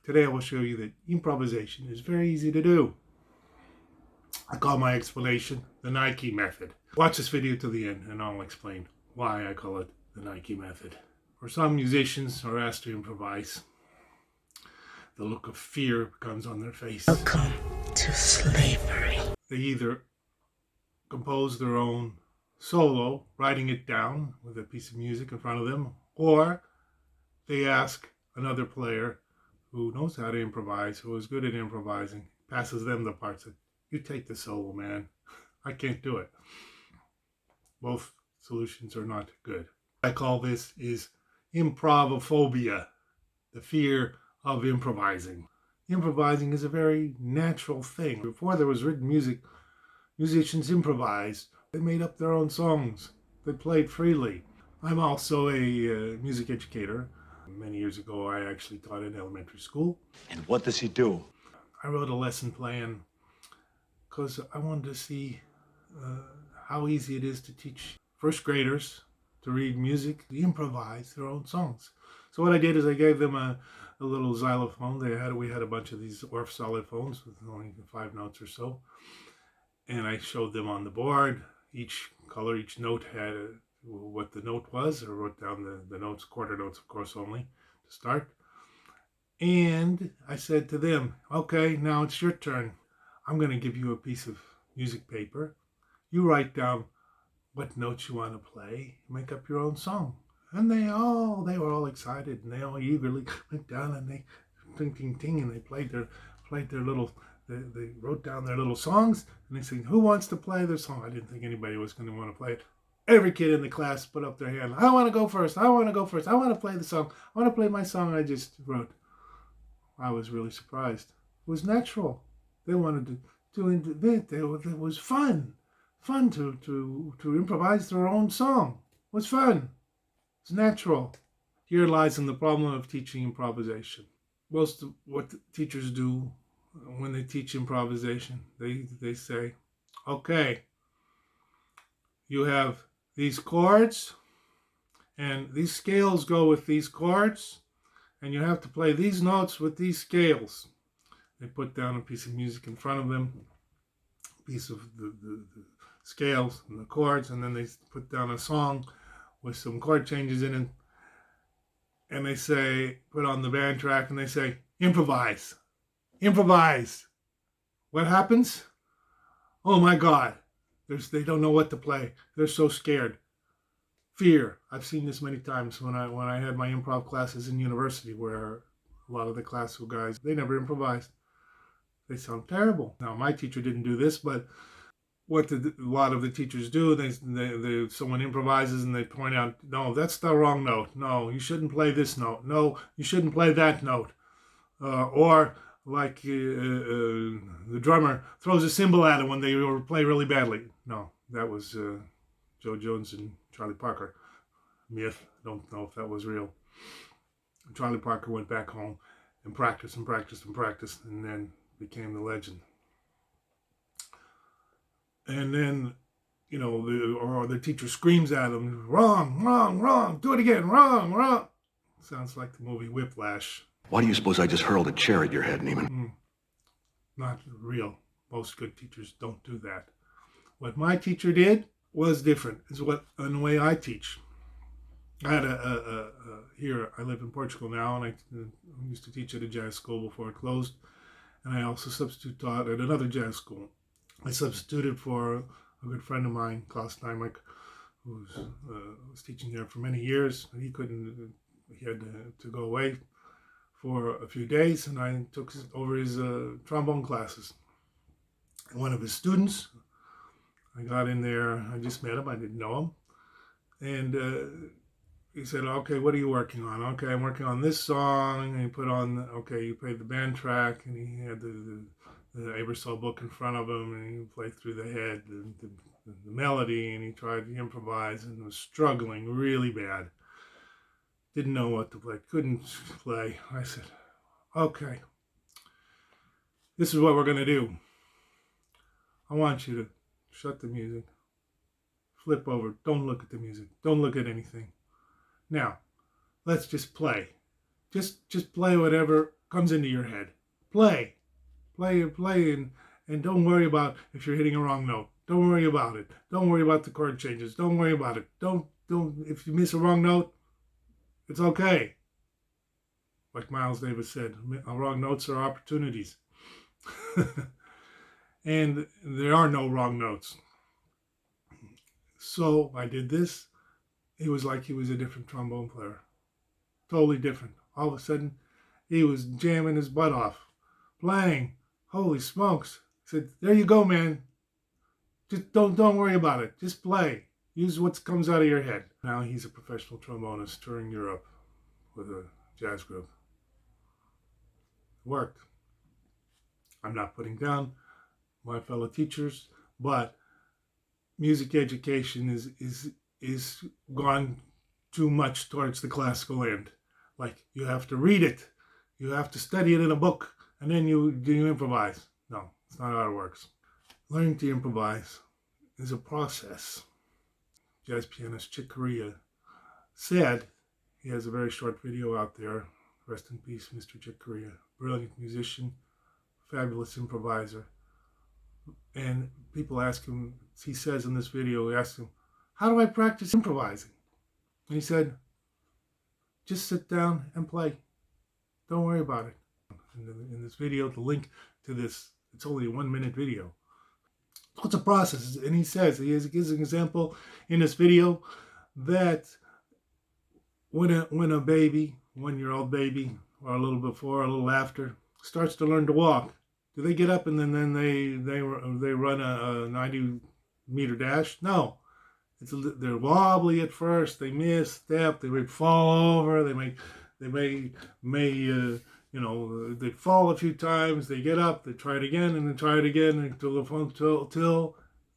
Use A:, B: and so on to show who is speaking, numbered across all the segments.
A: Today I will show you that improvisation is very easy to do. I call my explanation the Nike method. Watch this video to the end and I'll explain why I call it the Nike method. For some musicians are asked to improvise, the look of fear comes on their face.
B: Welcome to slavery.
A: They either compose their own solo, writing it down with a piece of music in front of them, or they ask another player who knows how to improvise, who is good at improvising, passes them the parts. You take the solo, man. I can't do it. Both solutions are not good. I call this is improvophobia, the fear of improvising. Improvising is a very natural thing. Before there was written music, musicians improvised. They made up their own songs. They played freely. I'm also a music educator. Many years ago, I actually taught in elementary school.
C: And what does he do?
A: I wrote a lesson plan because I wanted to see how easy it is to teach first graders to read music, to improvise their own songs. So what I did is I gave them a little xylophone. We had a bunch of these Orff xylophones with only 5 notes or so. And I showed them on the board. Each color, each note had what the note was. I wrote down the notes, quarter notes, of course, only to start. And I said to them, okay, now it's your turn. I'm going to give you a piece of music paper. You write down what notes you want to play, make up your own song. And they were all excited, and they all eagerly went down and they ting ting ting, and they played their little. They wrote down their little songs, and they said, "Who wants to play their song?" I didn't think anybody was going to want to play it. Every kid in the class put up their hand. I want to go first. I want to go first. I want to play the song. I want to play my song I just wrote. I was really surprised. It was natural. They wanted to invent. It was fun to improvise their own song. It was fun. It's natural. Here lies in the problem of teaching improvisation. Most of what teachers do when they teach improvisation, they say, okay, you have these chords, and these scales go with these chords, and you have to play these notes with these scales. They put down a piece of music in front of them, a piece of the scales and the chords, and then they put down a song with some chord changes in it, and they say, put on the band track, and they say, improvise. Improvise. What happens? Oh my God. They don't know what to play. They're so scared. Fear. I've seen this many times when I had my improv classes in university, where a lot of the classical guys, they never improvised. They sound terrible. Now, my teacher didn't do this, but what a lot of the teachers do, someone improvises and they point out, no, that's the wrong note. No, you shouldn't play this note. No, you shouldn't play that note. Or like the drummer throws a cymbal at him when they play really badly. No, that was Joe Jones and Charlie Parker. Myth. Don't know if that was real. Charlie Parker went back home and practiced and practiced and practiced, and then became the legend. And then, or the teacher screams at him, wrong, wrong, wrong, do it again, wrong, wrong. Sounds like the movie Whiplash.
C: Why do you suppose I just hurled a chair at your head, Neiman?
A: Not real. Most good teachers don't do that. What my teacher did was different. It's in the way I teach. I had here, I live in Portugal now, and I used to teach at a jazz school before it closed. And I also substitute taught at another jazz school. I substituted for a good friend of mine, Klaus Steinmeier, who was teaching there for many years. He had to go away for a few days, and I took over his trombone classes. And one of his students, I got in there, I just met him, I didn't know him, and he said, okay, what are you working on? Okay, I'm working on this song, and he put on, okay, you played the band track, and he had the Ebersol book in front of him, and he played through the head, the melody, and he tried to improvise, and was struggling really bad. Didn't know what to play, couldn't play. I said, okay, this is what we're going to do. I want you to shut the music, flip over, don't look at the music, don't look at anything. Now, let's just play. Just play whatever comes into your head. Play, play, and don't worry about if you're hitting a wrong note. Don't worry about it. Don't worry about the chord changes. Don't worry about it. Don't. If you miss a wrong note, it's okay. Like Miles Davis said, wrong notes are opportunities. And there are no wrong notes. So I did this. It was like he was a different trombone player. Totally different. All of a sudden, he was jamming his butt off, playing. Holy smokes. I said, there you go, man. Just don't worry about it. Just play. Use what comes out of your head. Now he's a professional trombonist touring Europe with a jazz group. Worked. I'm not putting down my fellow teachers, but music education is gone too much towards the classical end. Like, you have to read it, you have to study it in a book, and then you improvise. No, it's not how it works. Learning to improvise is a process. Jazz pianist Chick Corea said, he has a very short video out there, rest in peace, Mr. Chick Corea, brilliant musician, fabulous improviser. And people ask him, he says in this video, he asks him, how do I practice improvising? And he said, just sit down and play. Don't worry about it. In this video, the link to this, it's only a 1-minute video. So it's a process. And he says, he gives an example in this video that when a baby, 1-year-old baby, or a little before, a little after, starts to learn to walk, do they get up and then they run a 90-meter dash? No. They're wobbly at first. They misstep. They may fall over. They they fall a few times. They get up. They try it again and then try it again until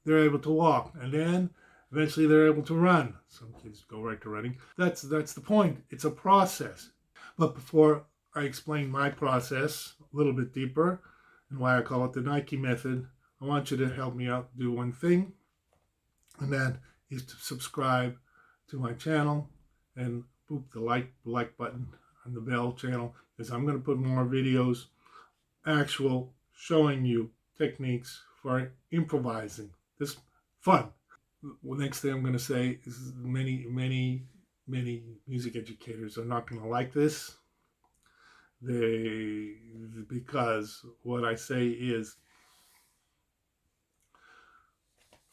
A: they're able to walk. And then eventually they're able to run. Some kids go right to running. That's the point. It's a process. But before I explain my process a little bit deeper and why I call it the Nike method, I want you to help me out do one thing, and that is to subscribe to my channel and boop the like button on the bell channel, because I'm going to put more videos actual showing you techniques for improvising. This fun. The next thing I'm going to say is many music educators are not going to like this. Because what I say is,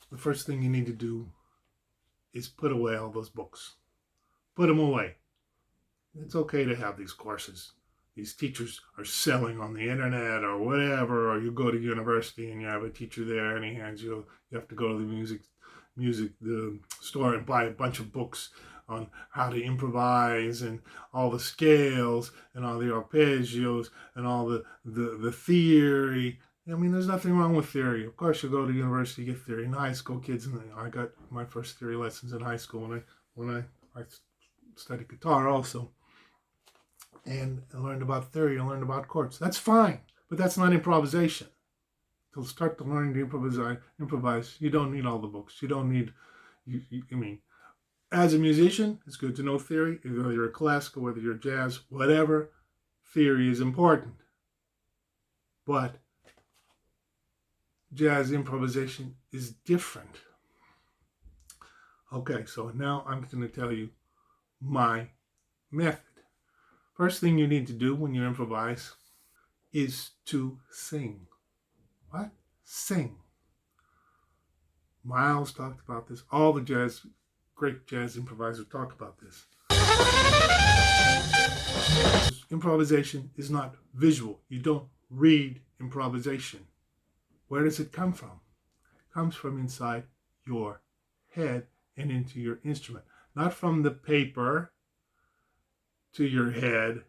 A: the first thing you need to do is put away all those books. Put them away. It's okay to have these courses. These teachers are selling on the internet or whatever, or you go to university and you have a teacher there and he hands you have to go to the the store and buy a bunch of books on how to improvise and all the scales and all the arpeggios and all the theory. I mean, there's nothing wrong with theory. Of course, you go to university, get theory. In high school, kids, and I got my first theory lessons in high school when I studied guitar also. And I learned about theory, I learned about chords. That's fine, but that's not improvisation. To start to learn to improvise, you don't need all the books. You don't need, I mean, as a musician, it's good to know theory, whether you're classical, whether you're jazz, whatever, theory is important. But jazz improvisation is different. Okay, so now I'm going to tell you my method. First thing you need to do when you improvise is to sing. What? Sing. Miles talked about this. All the great jazz improvisers talk about this. Improvisation is not visual. You don't read improvisation. Where does it come from? It comes from inside your head and into your instrument. Not from the paper to your head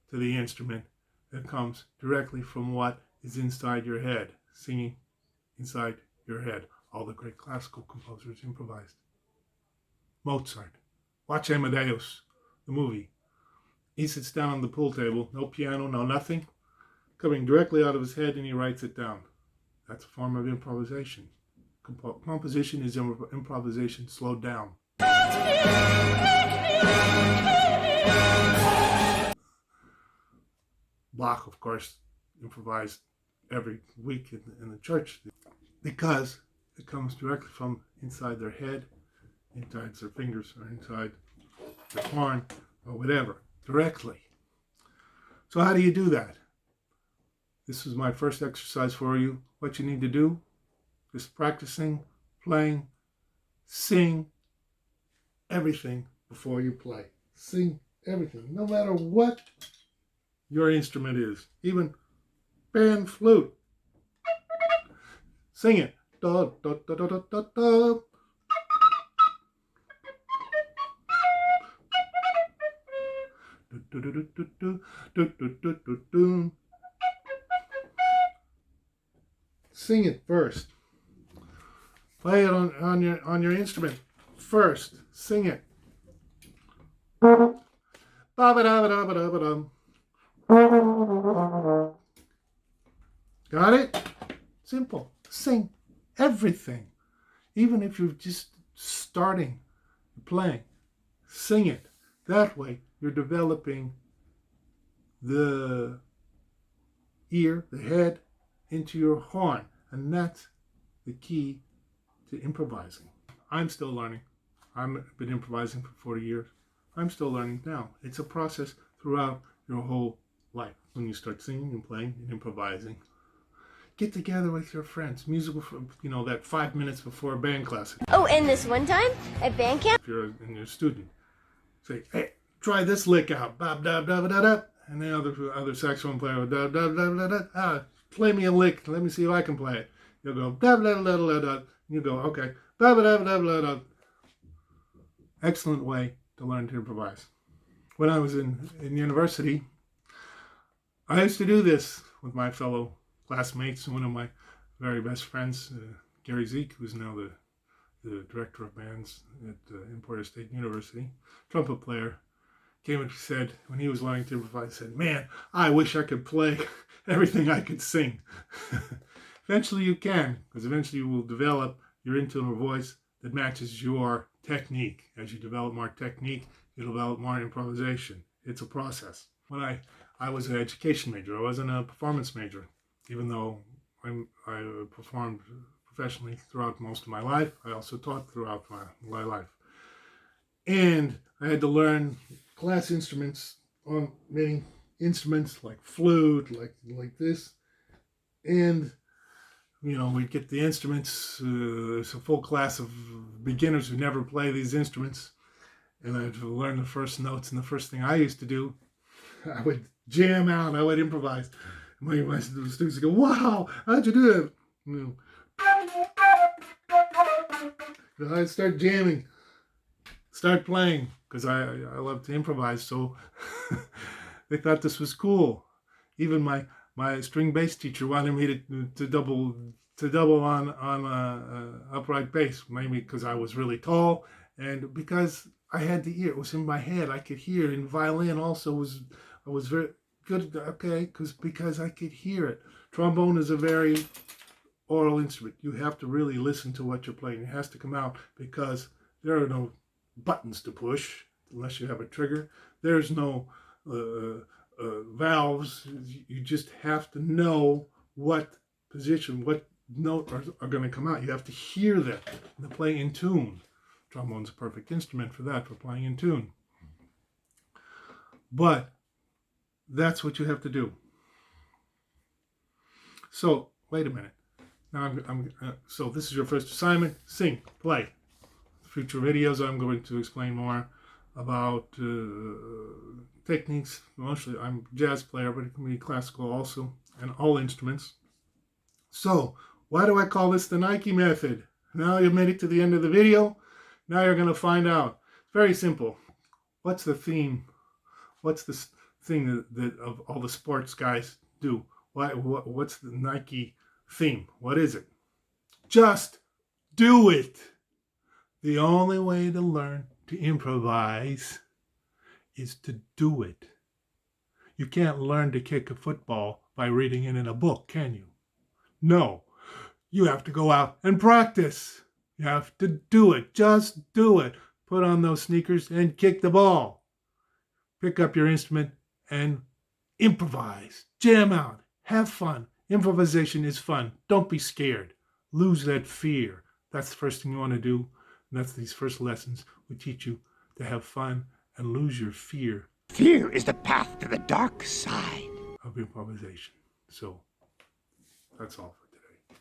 A: to the instrument. It comes directly from what is inside your head, singing inside your head. All the great classical composers improvised. Mozart. Watch Amadeus, the movie. He sits down on the pool table, no piano, no nothing, coming directly out of his head, and he writes it down. That's a form of improvisation. Composition is improvisation slowed down. Bach, of course, improvised every week in the church because it comes directly from inside their head, inside their fingers, or inside their horn, or whatever, directly. So how do you do that? This is my first exercise for you. What you need to do is practicing, playing, sing everything before you play. Sing everything, no matter what your instrument is, even pan flute. Sing it. Da, da, da, da, da, da, da. Sing it first. Play it on your instrument first. Sing it. Got it? Simple. Sing everything. Even if you're just starting playing, sing it. That way you're developing the ear, the head, into your horn. And that's the key to improvising. I'm still learning. I've been improvising for 40 years. I'm still learning now. It's a process throughout your whole life. When you start singing and playing and improvising, get together with your friends. Musical, that 5 minutes before a band class.
D: Oh, and this one time at band camp?
A: If you're a student, say, hey, try this lick out. Bop, da, da, da, da. And the other saxophone player will da, da, da, da, da. Play me a lick. Let me see if I can play it. You'll go da, da, da, da, da. You go, okay. Da, da, da, da, da. Excellent way to learn to improvise. When I was in university, I used to do this with my fellow classmates. One of my very best friends, Gary Zeke, who's now the director of bands at Employer State University, trumpet player, came and said, when he was learning to improvise, said, man, I wish I could play everything I could sing. Eventually you can, because eventually you will develop your internal voice that matches your technique. As you develop more technique, you develop more improvisation. It's a process. When I was an education major, I wasn't a performance major, even though I performed professionally throughout most of my life. I also taught throughout my life. And I had to learn class instruments on many instruments like flute, like this. And, we'd get the instruments. There's a full class of beginners who never play these instruments. And I'd learn the first notes. And the first thing I used to do, I would jam out. I would improvise. My students would go, wow, how'd you do it? I'd start jamming, start playing, because I love to improvise. So they thought this was cool. Even my string bass teacher wanted me to double on upright bass, maybe because I was really tall and because I had the ear. It was in my head. I could hear. And violin also I was very good. Okay, because I could hear it. Trombone is a very oral instrument. You have to really listen to what you're playing. It has to come out because there are no buttons to push unless you have a trigger. There's no valves. You just have to know what position, what note are going to come out. You have to hear them and play in tune. Trombone's a perfect instrument for that, for playing in tune. But that's what you have to do. So, wait a minute. Now, so this is your first assignment. Sing, play. Future videos, I'm going to explain more about techniques. Mostly, I'm a jazz player, but it can be classical also, and all instruments. So, why do I call this the Nike method? Now you've made it to the end of the video. Now you're going to find out. It's very simple. What's the theme? What's the thing that of all the sports guys do? What's the Nike theme? What is it? Just do it. The only way to learn to improvise is to do it. You can't learn to kick a football by reading it in a book, can you? No. You have to go out and practice. You have to do it. Just do it. Put on those sneakers and kick the ball. Pick up your instrument and improvise, jam out, have fun. Improvisation is fun. Don't be scared. Lose that fear. That's the first thing you want to do. And that's these first lessons. We teach you to have fun and lose your fear
E: Fear is the path to the dark side
A: of improvisation. So that's all.